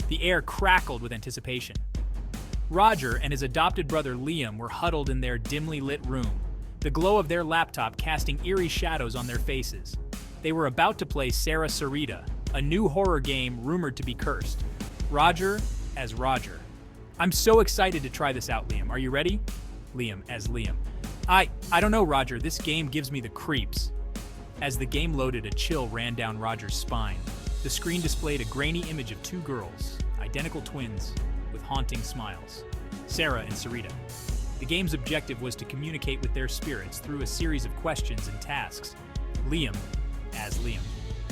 The air crackled with anticipation. Roger and his adopted brother Liam were huddled in their dimly lit room, the glow of their laptop casting eerie shadows on their faces. They were about to play Sarita, a new horror game rumored to be cursed. Roger as Roger. I'm so excited to try this out, Liam. Are you ready? Liam as Liam. I don't know, Roger. This game gives me the creeps. As the game loaded, a chill ran down Roger's spine. The screen displayed a grainy image of two girls, identical twins, with haunting smiles. Sara and Sarita. The game's objective was to communicate with their spirits through a series of questions and tasks. Liam as Liam.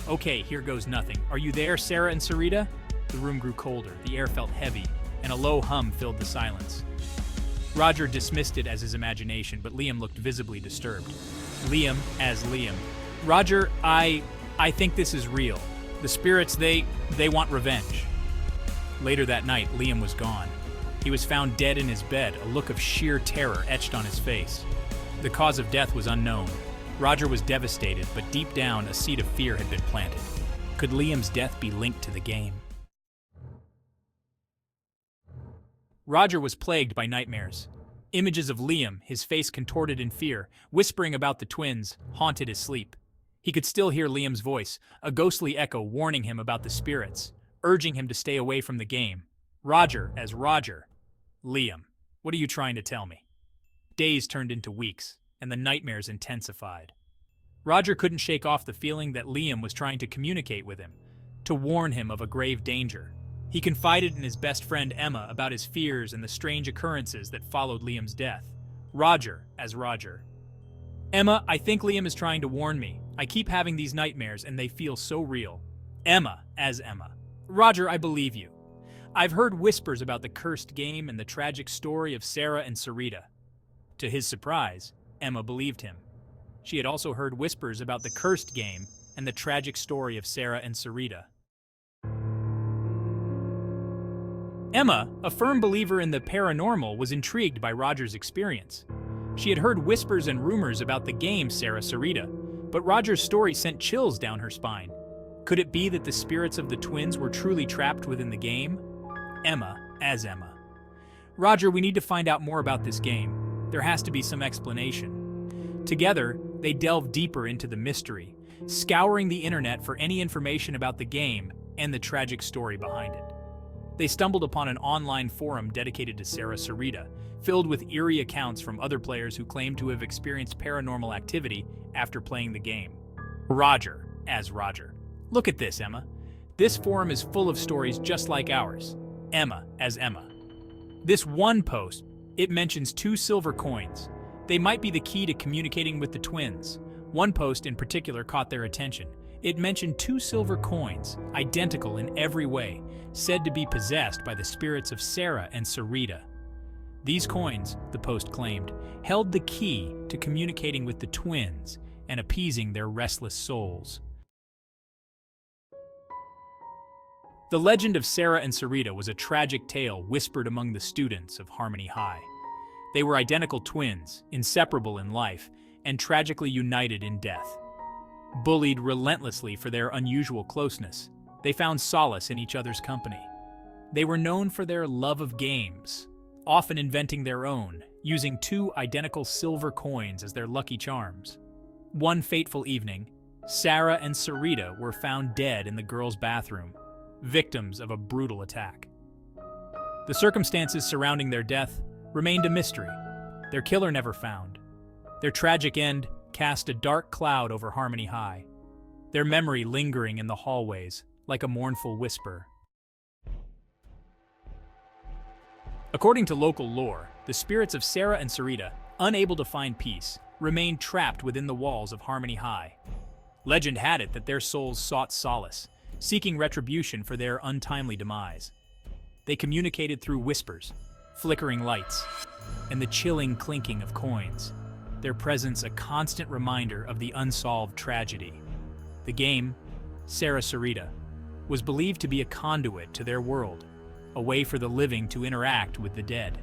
Okay, here goes nothing. Are you there, Sara and Sarita? The room grew colder, the air felt heavy, and a low hum filled the silence. Roger dismissed it as his imagination, but Liam looked visibly disturbed. Liam as Liam. Roger, I think this is real. The spirits, they want revenge. Later that night, Liam was gone. He was found dead in his bed, a look of sheer terror etched on his face. The cause of death was unknown. Roger was devastated, but deep down, a seed of fear had been planted. Could Liam's death be linked to the game? Roger was plagued by nightmares. Images of Liam, his face contorted in fear, whispering about the twins, haunted his sleep. He could still hear Liam's voice, a ghostly echo warning him about the spirits, urging him to stay away from the game. Roger as Roger. Liam, what are you trying to tell me? Days turned into weeks, and the nightmares intensified. Roger couldn't shake off the feeling that Liam was trying to communicate with him, to warn him of a grave danger. He confided in his best friend Emma about his fears and the strange occurrences that followed Liam's death. Roger as Roger. Emma, I think Liam is trying to warn me. I keep having these nightmares and they feel so real. Emma as Emma. Roger, I believe you. I've heard whispers about the cursed game and the tragic story of Sara and Sarita. To his surprise, Emma believed him. She had also heard whispers about the cursed game and the tragic story of Sara and Sarita. Emma, a firm believer in the paranormal, was intrigued by Roger's experience. She had heard whispers and rumors about the game Sarita, but Roger's story sent chills down her spine. Could it be that the spirits of the twins were truly trapped within the game? Emma as Emma. Roger, we need to find out more about this game. There has to be some explanation. Together, they delved deeper into the mystery, scouring the internet for any information about the game and the tragic story behind it. They stumbled upon an online forum dedicated to Sarita, filled with eerie accounts from other players who claimed to have experienced paranormal activity after playing the game. Roger as Roger. Look at this, Emma. This forum is full of stories just like ours. Emma as Emma. This one post, it mentions 2 silver coins. They might be the key to communicating with the twins. One post in particular caught their attention. It mentioned 2 silver coins, identical in every way, said to be possessed by the spirits of Sara and Sarita. These coins, the post claimed, held the key to communicating with the twins and appeasing their restless souls. The legend of Sara and Sarita was a tragic tale whispered among the students of Harmony High. They were identical twins, inseparable in life, and tragically united in death. Bullied relentlessly for their unusual closeness, they found solace in each other's company. They were known for their love of games, often inventing their own, using 2 identical silver coins as their lucky charms. One fateful evening, Sara and Sarita were found dead in the girls' bathroom, victims of a brutal attack. The circumstances surrounding their death remained a mystery, their killer never found. Their tragic end cast a dark cloud over Harmony High, their memory lingering in the hallways like a mournful whisper. According to local lore, the spirits of Sara and Sarita, unable to find peace, remained trapped within the walls of Harmony High. Legend had it that their souls sought solace, seeking retribution for their untimely demise. They communicated through whispers, flickering lights, and the chilling clinking of coins, their presence a constant reminder of the unsolved tragedy. The game, Sarita, was believed to be a conduit to their world, a way for the living to interact with the dead.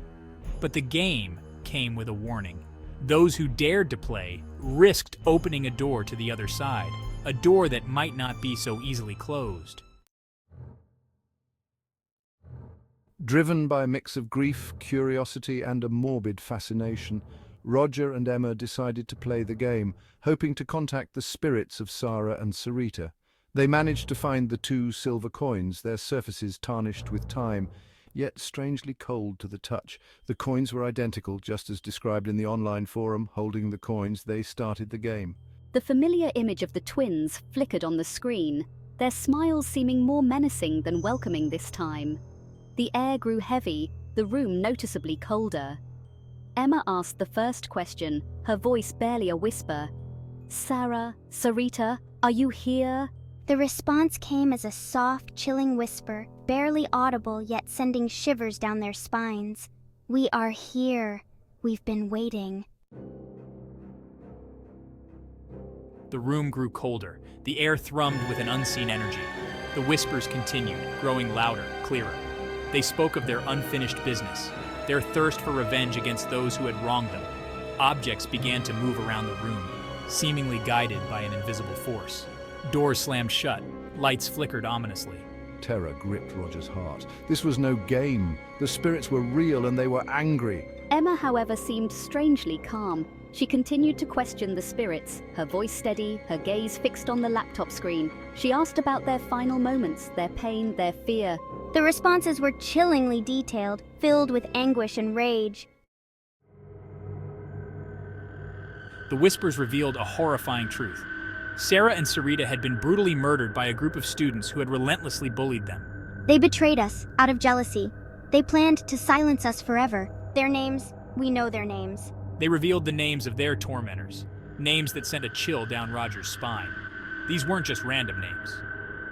But the game came with a warning. Those who dared to play risked opening a door to the other side, a door that might not be so easily closed. Driven by a mix of grief, curiosity, and a morbid fascination, Roger and Emma decided to play the game, hoping to contact the spirits of Sara and Sarita. They managed to find the two silver coins, their surfaces tarnished with time, yet strangely cold to the touch. The coins were identical, just as described in the online forum. Holding the coins, they started the game. The familiar image of the twins flickered on the screen, their smiles seeming more menacing than welcoming this time. The air grew heavy, the room noticeably colder. Emma asked the first question, her voice barely a whisper. "Sara, Sarita, are you here?" The response came as a soft, chilling whisper, barely audible yet sending shivers down their spines. "We are here. We've been waiting." The room grew colder. The air thrummed with an unseen energy. The whispers continued, growing louder, clearer. They spoke of their unfinished business, their thirst for revenge against those who had wronged them. Objects began to move around the room, seemingly guided by an invisible force. Doors slammed shut, lights flickered ominously. Terror gripped Roger's heart. This was no game. The spirits were real and they were angry. Emma, however, seemed strangely calm. She continued to question the spirits, her voice steady, her gaze fixed on the laptop screen. She asked about their final moments, their pain, their fear. The responses were chillingly detailed, filled with anguish and rage. The whispers revealed a horrifying truth. Sara and Sarita had been brutally murdered by a group of students who had relentlessly bullied them. They betrayed us, out of jealousy. They planned to silence us forever. Their names, we know their names. They revealed the names of their tormentors, names that sent a chill down Roger's spine. These weren't just random names.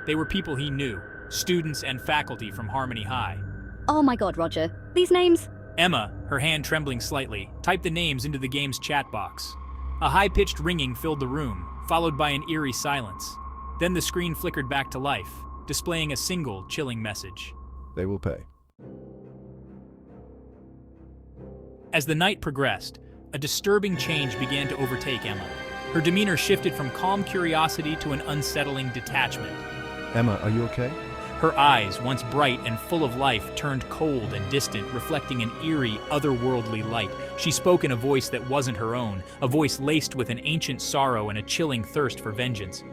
They were people he knew, students and faculty from Harmony High. "Oh my god, Roger. These names?" Emma, her hand trembling slightly, typed the names into the game's chat box. A high-pitched ringing filled the room, followed by an eerie silence. Then the screen flickered back to life, displaying a single, chilling message. They will pay. As the night progressed, a disturbing change began to overtake Emma. Her demeanor shifted from calm curiosity to an unsettling detachment. Emma, are you okay? Her eyes, once bright and full of life, turned cold and distant, reflecting an eerie, otherworldly light. She spoke in a voice that wasn't her own, a voice laced with an ancient sorrow and a chilling thirst for vengeance.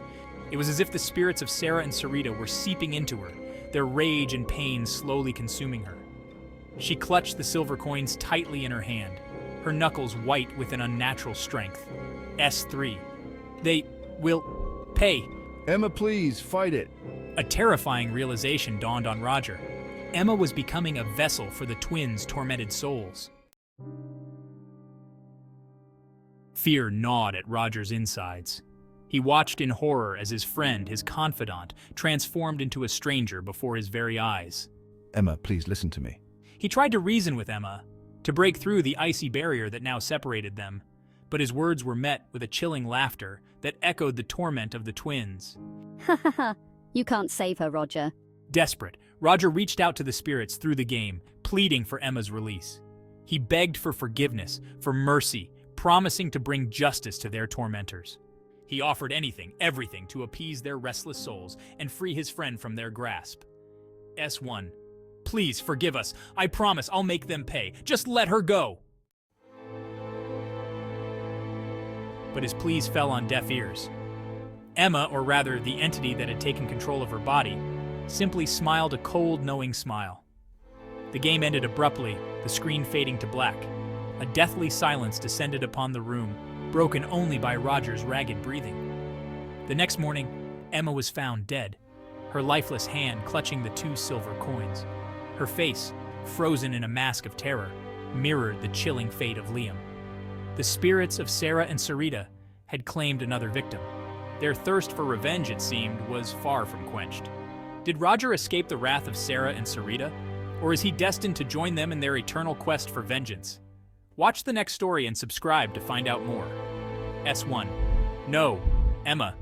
It was as if the spirits of Sara and Sarita were seeping into her, their rage and pain slowly consuming her. She clutched the silver coins tightly in her hand, her knuckles white with an unnatural strength. S3. They will pay. Emma, please, fight it. A terrifying realization dawned on Roger. Emma was becoming a vessel for the twins' tormented souls. Fear gnawed at Roger's insides. He watched in horror as his friend, his confidant, transformed into a stranger before his very eyes. Emma, please listen to me. He tried to reason with Emma, to break through the icy barrier that now separated them, but his words were met with a chilling laughter that echoed the torment of the twins. "Ha ha ha. You can't save her, Roger." Desperate, Roger reached out to the spirits through the game, pleading for Emma's release. He begged for forgiveness, for mercy, promising to bring justice to their tormentors. He offered anything, everything, to appease their restless souls and free his friend from their grasp. S1. Please forgive us. I promise I'll make them pay. Just let her go. But his pleas fell on deaf ears. Emma, or rather the entity that had taken control of her body, simply smiled a cold, knowing smile. The game ended abruptly, the screen fading to black. A deathly silence descended upon the room, broken only by Roger's ragged breathing. The next morning, Emma was found dead, her lifeless hand clutching the 2 silver coins. Her face, frozen in a mask of terror, mirrored the chilling fate of Liam. The spirits of Sara and Sarita had claimed another victim. Their thirst for revenge, it seemed, was far from quenched. Did Roger escape the wrath of Sara and Sarita, or is he destined to join them in their eternal quest for vengeance? Watch the next story and subscribe to find out more. S1. No, Emma,